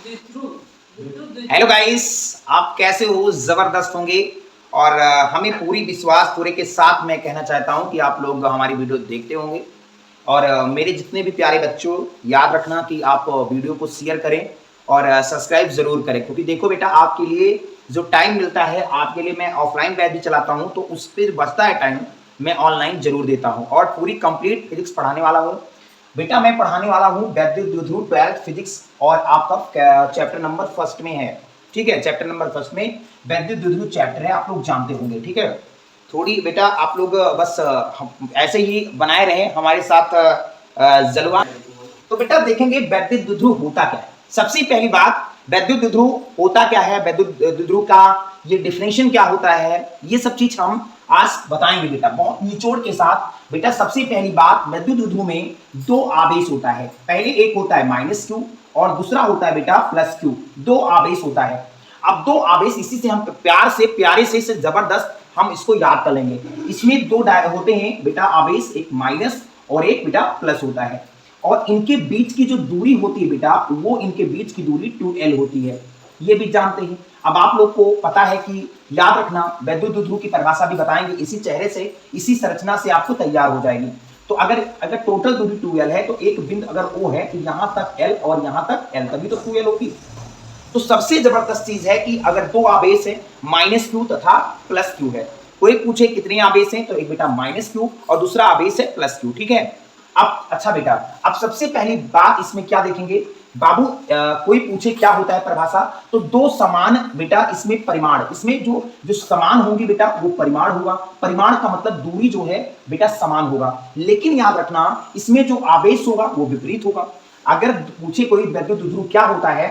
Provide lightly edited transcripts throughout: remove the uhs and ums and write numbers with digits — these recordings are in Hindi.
हेलो गाइस, आप कैसे हो? जबरदस्त होंगे। और हमें पूरी विश्वास पूरे के साथ मैं कहना चाहता हूं कि आप लोग हमारी वीडियो देखते होंगे। और मेरे जितने भी प्यारे बच्चों, याद रखना कि आप वीडियो को शेयर करें और सब्सक्राइब जरूर करें, क्योंकि देखो बेटा, आपके लिए जो टाइम मिलता है, आपके लिए मैं ऑफलाइन बैच भी चलाता हूं, तो उस पर बचता है टाइम, मैं ऑनलाइन जरूर देता हूं और पूरी कंप्लीट फिजिक्स पढ़ाने वाला हूं। बेटा मैं पढ़ाने वाला हूँ वैद्युत दुध्रू 12th फिजिक्स, और आपका चैप्टर नंबर फर्स्ट में है। ठीक है, चैप्टर नंबर फर्स्ट में वैद्युत दुध्रू चैप्टर है, आप लोग जानते होंगे। ठीक है, थोड़ी बेटा आप लोग बस ऐसे ही बनाए रहे हमारे साथ जलवा। तो बेटा देखेंगे वैद्युत दुध्रू होता क्या है। सबसे पहली बात, वैद्युत दुध्रू होता क्या है, वैद्युत दुध्रू का ये डिफिनेशन क्या होता है, ये सब चीज हम आज बताएंगे बेटा, बहुत निचोड़ के साथ। बेटा सबसे पहली बात, वैद्युत दुध्रू में दो आवेश होता है। पहले एक होता है -q और दूसरा होता है बेटा +q। दो आवेश होता है। अब दो आवेश, इसी से हम प्यार से, प्यारे से जबरदस्त हम इसको याद कर लेंगे। इसमें दो होते हैं बेटा आवेश, एक माइनस और एक बेटा प्लस होता है। और इनके बीच की जो दूरी होती है बेटा, वो इनके बीच की दूरी 2l होती है, ये भी जानते हैं। अब आप लोग को पता है कि याद रखना, वैद्युत दुध्रू की परिभाषा भी बताएंगे, इसी चेहरे से, इसी संरचना से आपको तैयार हो जाएगी। तो अगर अगर टोटल दूरी 2l है, तो एक बिंदु अगर O है, तो यहां तक l और यहां तक l, तभी तो 2l होगी। तो सबसे जबरदस्त चीज है कि अगर दो आवेश है, -q तथा +q है, कोई पूछे कितने आवेश हैं, तो एक बेटा -q और दूसरा आवेश है +q। ठीक है। अब अच्छा बेटा, अब सबसे पहली बात इसमें क्या देखेंगे बाबू, कोई पूछे क्या होता है परिभाषा, तो दो समान बेटा इसमें परिमाण, इसमें जो जो समान होंगी बेटा वो परिमाण होगा। परिमाण का मतलब दूरी जो है बेटा समान होगा, लेकिन याद रखना इसमें जो आवेश होगा वो विपरीत होगा। अगर पूछे कोई वैद्युत दुध्रू क्या होता है,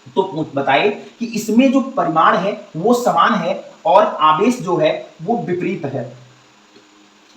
तो बताए कि इसमें जो परिमाण है वो समान है और आवेश जो है वो विपरीत है।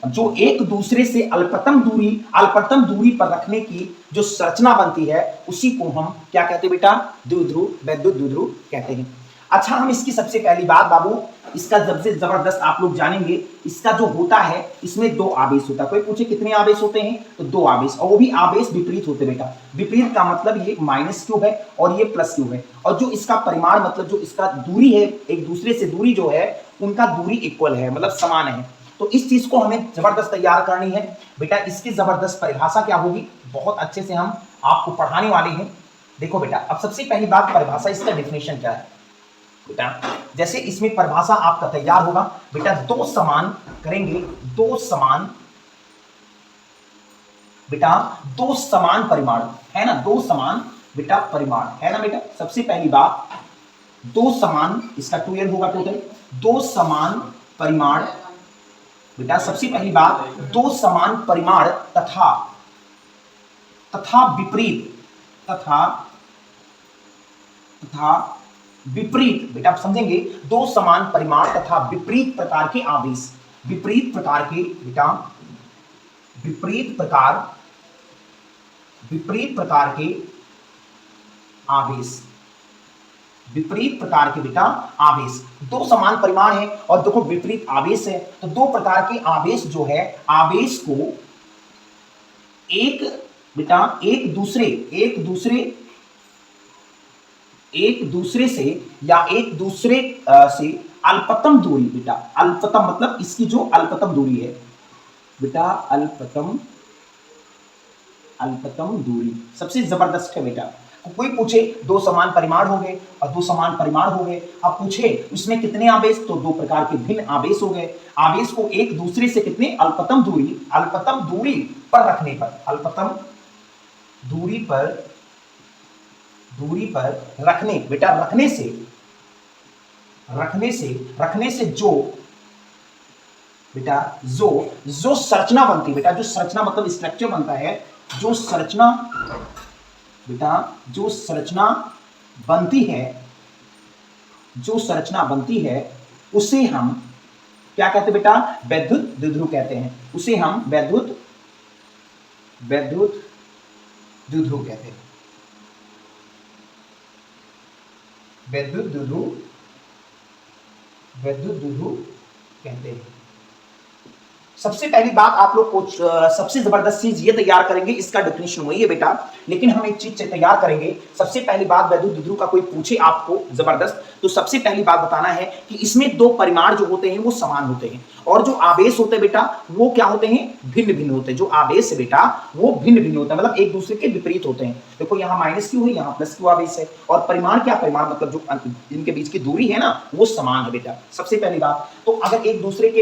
जो एक दूसरे से अल्पतम दूरी पर रखने की जो संरचना बनती है, उसी को हम क्या कहते हैं बेटा, द्विध्रुव, वैद्युत द्विध्रुव कहते हैं। अच्छा, हम इसकी सबसे पहली बात बाबू, इसका सबसे जबरदस्त आप लोग जानेंगे, इसका जो होता है इसमें दो आवेश होता है। कोई पूछे कितने आवेश होते हैं, तो दो आवेश, और वो भी आवेश विपरीत होते बेटा। विपरीत का मतलब ये -q है और ये +q है, और जो इसका परिमाण मतलब जो इसका दूरी है, एक दूसरे से दूरी जो है, उनका दूरी इक्वल है, मतलब समान है। तो इस चीज को हमें जबरदस्त तैयार करनी है बेटा। इसकी जबरदस्त परिभाषा क्या होगी, बहुत अच्छे से हम आपको पढ़ाने वाले हैं। देखो बेटा, अब सबसे पहली बात परिभाषा, इसका डेफिनेशन क्या है बेटा। जैसे इसमें परिभाषा आपका तैयार होगा बेटा, दो समान करेंगे, दो समान बेटा, दो समान परिमाण है ना, दो समान बेटा परिमाण है ना बेटा। सबसे पहली बात, दो समान, इसका 2l होगा टोटल, दो समान परिमाण बेटा। सबसे पहली बात, दो समान परिमाण तथा तथा विपरीत, तथा तथा विपरीत बेटा, आप समझेंगे, दो समान परिमाण तथा विपरीत प्रकार के आवेश, विपरीत प्रकार के बेटा, विपरीत प्रकार के आवेश, विपरीत प्रकार के बेटा आवेश। दो समान परिमाण है और देखो विपरीत आवेश है, तो दो प्रकार के आवेश जो है, आवेश को एक बेटा एक दूसरे से या एक दूसरे से अल्पतम दूरी बेटा, अल्पतम मतलब इसकी जो अल्पतम दूरी है बेटा, अल्पतम दूरी सबसे जबरदस्त है बेटा। कोई पूछे दो समान परिमाण हो गए और दो समान परिमाण हो गए, अब पूछे उसमें कितने आवेश, तो दो प्रकार के भिन्न आवेश हो गए। आवेश को एक दूसरे से कितने अल्पतम दूरी पर रखने पर, अल्पतम दूरी पर रखने बेटा, रखने से जो बेटा, जो संरचना बनती है बेटा, जो संरचना मतलब स्ट्रक्चर बनता है, जो संरचना बेटा, जो संरचना बनती है, उसे हम क्या कहते हैं बेटा, वैद्युत द्विध्रुव कहते हैं। उसे हम वैद्युत द्विध्रुव कहते हैं, वैद्युत द्विध्रुव कहते हैं। सबसे पहली बात आप लोग को सबसे जबरदस्त चीज ये तैयार करेंगे, इसका डेफिनेशन वही है बेटा, लेकिन हम एक चीज तैयार करेंगे। सबसे पहली बात वैद्युत द्विध्रुव का कोई पूछे आपको जबरदस्त, तो सबसे पहली बात बताना है कि इसमें दो परिमाण जो होते हैं वो समान होते हैं, और जो आवेश होते हैं बेटा वो क्या होते हैं, भिन्न भिन्न होते हैं। जो आवेश है बेटा वो भिन्न भिन्न होता है, मतलब एक दूसरे के विपरीत होते हैं। देखो यहाँ माइनस क्यू है, यहाँ प्लस क्यू आवेश है, और परिमाण क्या, परिमाण मतलब जो इनके बीच की दूरी है ना वो समान है बेटा, सबसे पहली बात। तो अगर एक दूसरे के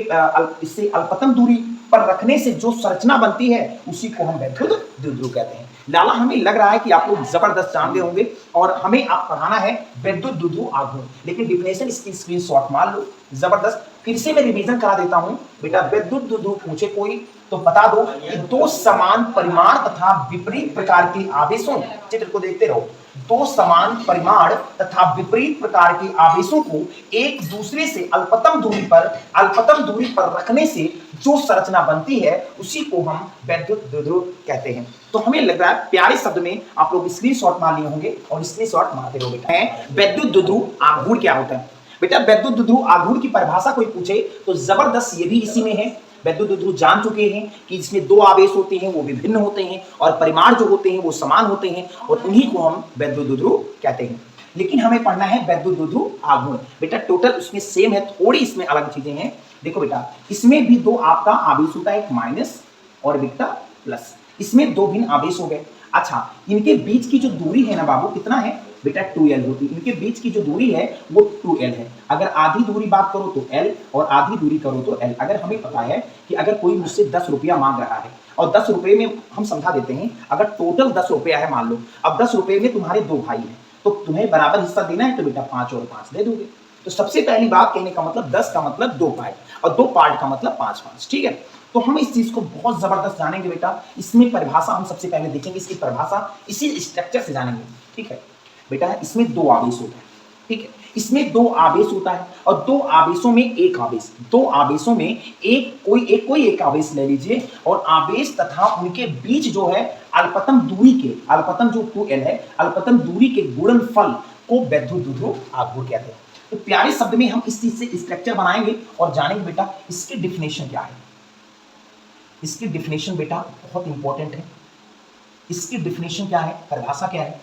इससे अल्पतम दूरी पर रखने से जो संरचना बनती है उसी को हम वैद्युत द्विध्रुव कहते हैं। लाला हमें लग रहा है कि आप लोग जबरदस्त जानते होंगे, और हमें आप पढ़ाना है वैद्युत द्विध्रुव आघूर्ण, लेकिन डिफिनेशन इसकी स्क्रीनशॉट मार लो। जबरदस्त, फिर से मैं रिवीजन करा देता हूं बेटा। वैद्युत द्विध्रुव पूछे कोई तो बता दो कि दो समान परिमाण तथा विपरीत प्रकार के आवेशों, चित्र को देखते रहो, दो समान परिमाण तथा विपरीत प्रकार के आवेशों को एक दूसरे से अल्पतम दूरी पर रखने से जो संरचना बनती है उसी को हम वैद्युत द्विध्रुव कहते हैं। तो हमें लग रहा है प्यारे शब्द में आप लोग स्क्रीनशॉट मार लिए होंगे, और स्क्रीनशॉट मारते रहो बेटा। वैद्युत द्विध्रुव आघूर्ण क्या होता है बेटा? वैद्युत द्विध्रुव आघूर्ण की परिभाषा कोई पूछे तो जबरदस्त ये भी इसी में है। वैद्युत द्विध्रुव जान चुके हैं कि इसमें दो आवेश होते हैं, वो विभिन्न होते हैं, और परिमाण जो होते हैं वो समान होते हैं, और उन्हीं को हम वैद्युत द्विध्रुव कहते हैं। लेकिन हमें पढ़ना है वैद्युत द्विध्रुव आघूर्ण बेटा। टोटल उसमें सेम है, थोड़ी इसमें अलग चीजें हैं। देखो बेटा, इसमें भी दो आपका आवेश होता है, एक माइनस और बेटा प्लस। इसमें दो भिन्न आवेश हो गए। अच्छा, इनके बीच की जो दूरी है ना बाबू, कितना है बेटा? 2l होती है। इनके बीच की जो दूरी है वो 2l है। अगर आधी दूरी बात करो तो l, और आधी दूरी करो तो l। अगर हमें पता है कि अगर कोई मुझसे 10 रुपया मांग रहा है, और 10 रुपए में हम समझा देते हैं, अगर टोटल 10 रुपया है मान लो, अब 10 रुपए में तुम्हारे दो भाई हैं, तो तुम्हें बराबर हिस्सा देना है, तो बेटा 5 और 5 दे दोगे। तो सबसे पहली बात कहने का मतलब 10 का मतलब 2 पार्ट, और 2 पार्ट का मतलब 5-5, ठीक है। तो हम इस चीज को बहुत जबरदस्त जानेंगे बेटा। इसमें परिभाषा हम सबसे पहले देखेंगे, इसकी परिभाषा इसी स्ट्रक्चर से जानेंगे, ठीक है बेटा। इसमें दो आवेश होता है, ठीक है, इसमें दो आवेश होता है, और दो आवेशों में एक आवेश, दो आवेशों में कोई एक आवेश ले लीजिए, और आवेश तथा उनके बीच जो है अल्पतम दूरी के, अल्पतम जो 2l है, अल्पतम दूरी के गुणनफल को वैद्युत द्विध्रुव आघूर्ण कहते हैं। तो प्यारे शब्द में हम इस चीज से स्ट्रक्चर बनाएंगे और जानेंगे बेटा इसकी डिफिनेशन क्या है। इसकी डिफिनेशन बेटा बहुत इंपॉर्टेंट है। इसकी डिफिनेशन क्या है, परिभाषा क्या है?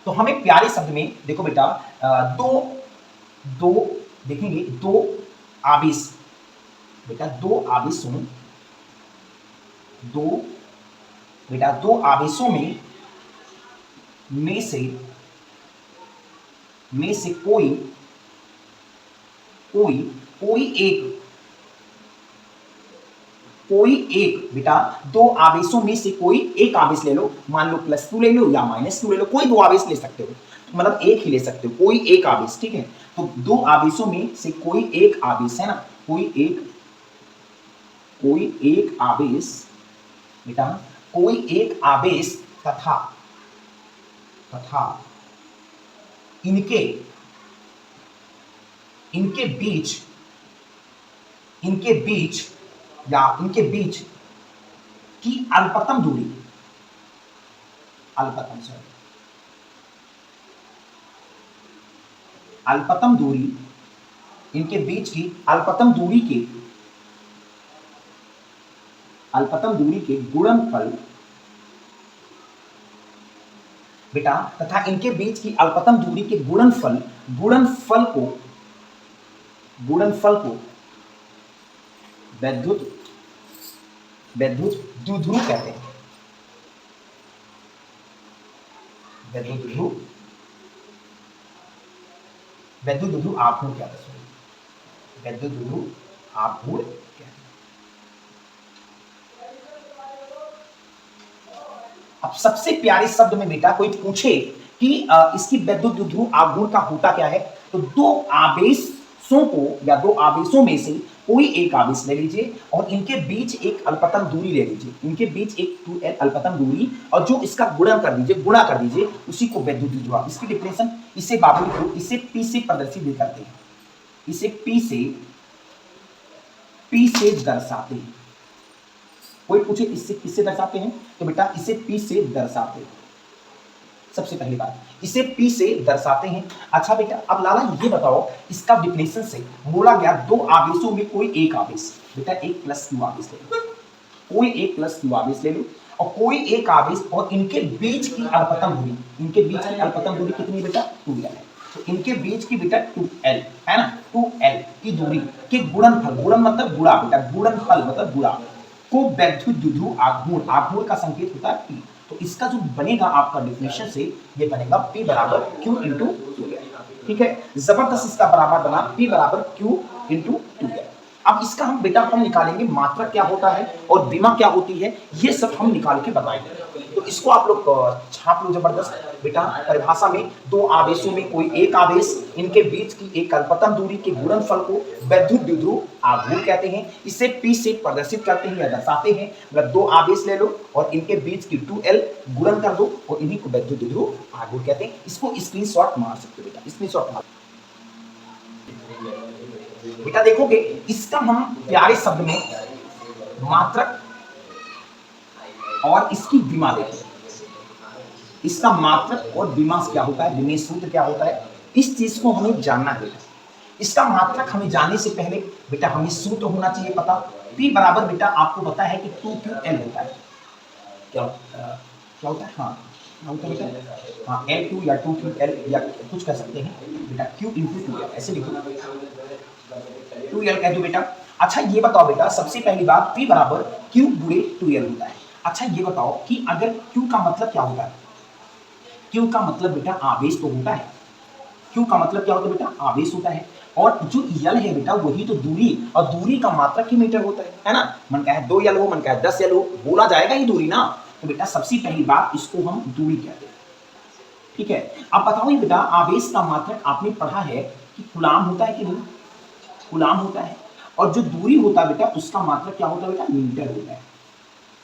तो हमें प्यारे शब्द में देखो बेटा, दो देखेंगे, दो आवेश बेटा, दो आवेशों, दो बेटा, दो आवेशों में से कोई एक बेटा, दो आवेशों में से कोई एक आवेश ले लो, मान लो +2 ले लो या -2 ले लो, कोई दो आवेश ले सकते हो, मतलब एक ही ले सकते हो, कोई एक आवेश, ठीक है। तो दो आवेशों में से कोई एक आवेश है ना, कोई एक आवेश बेटा, कोई एक आवेश तथा इनके बीच की अल्पतम दूरी, इनके बीच की अल्पतम दूरी के गुणनफल बेटा, तथा इनके बीच की अल्पतम दूरी के गुणनफल को वैद्युत द्विध्रुव कहते हैं। वैद्युत द्विध्रुव आघूर्ण क्या है? वैद्युत द्विध्रुव आघूर्ण क्या है? अब सबसे प्यारे शब्द में बेटा कोई पूछे कि इसकी वैद्युत द्विध्रुव आघूर्ण का होता क्या है, तो दो आवेशों को या दो आवेशों में से कोई एक आवेश ले लीजिए, और इनके बीच एक अल्पतम दूरी ले लीजिए, इनके बीच एक 2l अल्पतम दूरी, और जो इसका गुणा कर दीजिए, उसी को वैद्युत द्विध्रुव। इसकी डिफिनेशन इसे बाबू इसे P से प्रदर्शित भी करते हैं, इसे P से दर्शाते हैं। कोई पूछे इससे किससे दर्शाते हैं, तो बेटा इसे P से दर्शाते हैं। सबसे पहली बात इसे P से दर्शाते हैं। अच्छा बेटा अब लाला ये बताओ इसका डिफिनेशन से बोला गया दो आवेशों में कोई एक आवेश, बेटा एक प्लस क्यू आवेश ले लो, कोई एक प्लस क्यू आवेश ले लो और कोई एक आवेश और इनके बीच की अल्पतम दूरी, इनके बीच की अल्पतम दूरी कितनी बेटा 2l है। तो इनके बीच की बेटा 2l है ना, 2l की दूरी के गुणनफल, गुणन मतलब गुणा बेटा, गुणनफल मतलब गुणा को वैद्युत द्विध्रुव आघूर्ण, आघूर्ण का संकेत होता है P। तो इसका जो बनेगा आपका डिफिनेशन से ये बनेगा P बराबर Q इंटू 2l। ठीक है, जबरदस्त इसका बराबर बना P बराबर Q इंटू 2l। अब इसका हम बेटा हम निकालेंगे मात्रक क्या होता है और विमा क्या होती है, ये सब हम निकाल के बताएंगे। तो इसको आप लोग छाप लो जबरदस्त बेटा। परिभाषा में दो आवेशों में कोई एक आवेश, इनके बीच की एक अल्पतम दूरी के गुणनफल को वैद्युत द्विध्रुव आघूर्ण कहते हैं। इसे P से प्रदर्शित करते हैं या दर्शाते हैं। मतलब दो आवेश ले लो और इनके बीच की 2l गुणन कर दो और इन्हीं को वैद्युत द्विध्रुव आघूर्ण कहते हैं। इसको स्क्रीनशॉट मार सकते हो बेटा, स्क्रीनशॉट मार बेटा। देखोगे इसका हम प्यारे शब्द में मात्रक और इसकी विमा देखें। इसका मात्रक और विमा क्या होता है, विमेय सूत्र क्या होता है, इस चीज को हमें जानना है बेटा। इसका मात्रक हमें जानने से पहले बेटा हमें सूत्र होना चाहिए पता। P बराबर बेटा आपको पता है कि 2ql होता है। क्या होता है, हाँ क्या होता है बेटा, हाँ L2 या 2ql या कुछ कह सकते हैं बेटा, Q इंटू 2l ऐसे लिखो, 2l कह दो बेटा। अच्छा ये बताओ बेटा सबसे पहली बात P बराबर Q गुणे 2l होता है। अच्छा ये बताओ कि अगर Q का मतलब क्या होता है, Q का मतलब बेटा आवेश तो होता है। Q का मतलब क्या होता है बेटा, आवेश होता है। और जो L है बेटा वही तो दूरी, और दूरी का मात्रक ही मीटर होता है ना। मन का है 2l हो, मन का है 10l हो, बोला जाएगा ही दूरी ना। तो बेटा सबसे पहली बात इसको हम दूरी कहते हैं। ठीक है, अब बताओ ये बेटा आवेश का मात्रक आपने पढ़ा है कि कुलाम होता है कि नहीं, कुलाम होता है। और जो दूरी होता है बेटा उसका मात्रक क्या होता है बेटा, मीटर होता है।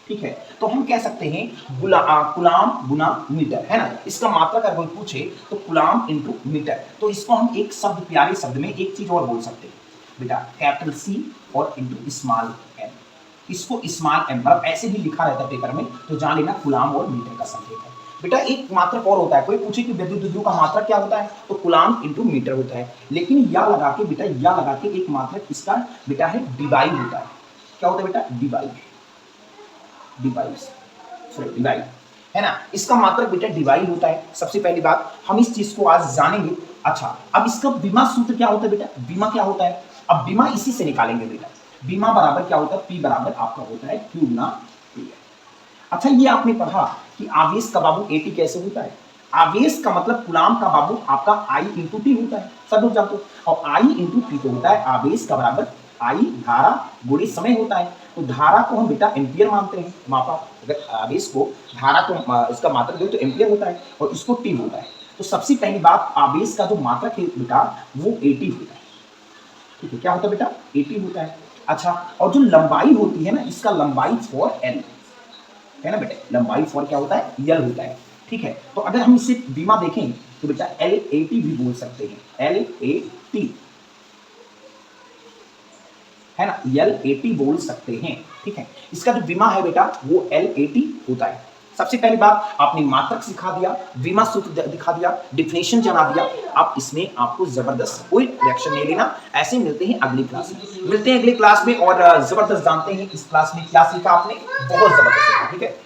ठीक है, तो हम कह सकते हैं कुलाम गुना मीटर है ना। इसका मात्रक अगर कोई पूछे तो कुलाम इंटू मीटर। तो इसको हम एक शब्द, प्यारे शब्द में एक चीज और बोल सकते हैं बेटा, कैपिटल C और इंटू स्मॉल m। इसको स्मॉल m मतलब ऐसे भी लिखा रहता है पेपर में, तो जान लेना कुलाम और मीटर का संकेत है बेटा। एक मात्रक और होता है, कोई पूछे कि विद्युत द्विध्रुव का मात्रक क्या होता है तो कुलाम इंटू मीटर होता है। लेकिन या लगा के बेटा, या लगा के एक मात्रक इसका बेटा है डिवाइड होता है। क्या होता है बेटा, डिवाइड, डिवाइड है ना। इसका मात्रक बेटा डिवाइड होता है। सबसे पहली बात हम इस चीज को आज जानेंगे। अच्छा अब इसका विमा सूत्र क्या होता है बेटा, विमा क्या होता है, अब विमा इसी से निकालेंगे बेटा। विमा बराबर क्या होता है, P बराबर आपका होता है Q गुना 2l। अच्छा ये आपने पढ़ा कि आवेश का बाबू AT कैसे होता है। आवेश का मतलब कुलाम का बाबू आपका I इंटू T होता है, सब लोग जानते हो। और I इंटू T तो होता है आवेश का बराबर I धारा गुणे समय होता है। तो धारा को हम बेटा एम्पियर मानते हैं मापा। अगर आवेश को धारा को इसका मात्रक दे तो एम्पियर होता है और इसको T होता है। तो सबसे पहली बात आवेश का जो मात्रक है बेटा वो AT होता है। ठीक है, क्या होता है बेटा, AT होता है। अच्छा और जो लंबाई होती है ना, इसका लंबाई फॉर L है ना बेटा, लंबाई फॉर क्या होता है, L होता है। ठीक है, तो अगर हम इसे विमा देखें तो बेटा LAT भी बोल सकते हैं, LAT है ना, LAT बोल सकते हैं। ठीक है, इसका जो विमा है बेटा वो LAT होता है। सबसे पहली बात आपने मात्रक सिखा दिया, विमा सूत्र दिखा दिया, डिफिनेशन जना दिया। आप इसमें आपको जबरदस्त कोई रिएक्शन नहीं लेना। ऐसे मिलते हैं अगली क्लास में, मिलते हैं अगली क्लास में और जबरदस्त जानते हैं इस क्लास में क्या सीखा आपने, बहुत जबरदस्त। ठीक है।